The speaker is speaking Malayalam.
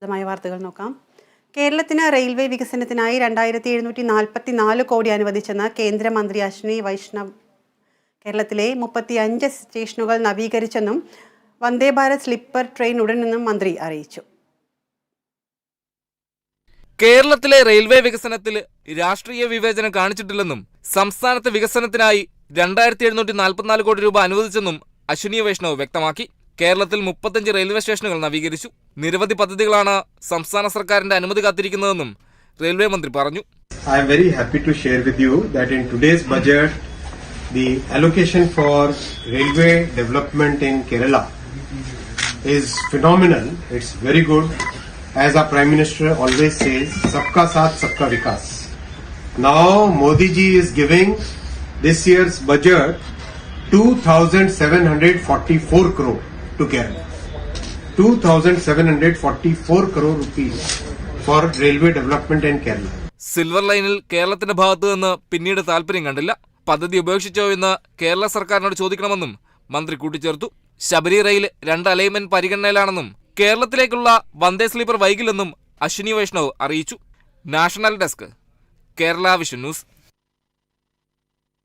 വാർത്തകൾ നോക്കാം. കേരളത്തിന് റെയിൽവേ വികസനത്തിനായി 2744 കോടി അനുവദിച്ചെന്ന് കേന്ദ്രമന്ത്രി അശ്വിനി വൈഷ്ണവ്. കേരളത്തിലെ 35 സ്റ്റേഷനുകൾ നവീകരിച്ചെന്നും വന്ദേ ഭാരത് സ്ലീപ്പർ ട്രെയിൻ ഉടനെന്നും മന്ത്രി അറിയിച്ചു. കേരളത്തിലെ റെയിൽവേ വികസനത്തിൽ രാഷ്ട്രീയ വിവേചനം കാണിച്ചിട്ടില്ലെന്നും സംസ്ഥാനത്തെ വികസനത്തിനായി 2744 കോടി രൂപ അനുവദിച്ചെന്നും അശ്വിനി വൈഷ്ണവ് വ്യക്തമാക്കി. കേരളത്തിൽ 35 റെയിൽവേ സ്റ്റേഷനുകൾ നവീകരിച്ചു. നിരവധി പദ്ധതികളാണ് സംസ്ഥാന സർക്കാരിന്റെ അനുമതി കാത്തിരിക്കുന്നതെന്നും റെയിൽവേ മന്ത്രി പറഞ്ഞു. I am very happy to share with you that in today's budget the allocation for railway development in Kerala is phenomenal. It's very good. As our Prime Minister always says, Sabka Saath Sabka Vikas. Now Modi ji is giving this year's budget 2,744 crore to Kerala. 2,744 crore rupees for railway development in Kerala. Silver ലൈനിൽ കേരളത്തിന്റെ ഭാഗത്തു നിന്ന് പിന്നീട് താല്പര്യം കണ്ടില്ല. പദ്ധതി ഉപേക്ഷിച്ചോ എന്ന് കേരള സർക്കാരിനോട് ചോദിക്കണമെന്നും മന്ത്രി കൂട്ടിച്ചേർത്തു. ശബരി റെയിൽ 2 അലൈൻമെന്റ് പരിഗണനയിലാണെന്നും കേരളത്തിലേക്കുള്ള വന്ദേ സ്ലീപ്പർ വൈകില്ലെന്നും അശ്വിനി വൈഷ്ണവ് അറിയിച്ചു. National desk, Kerala vision news.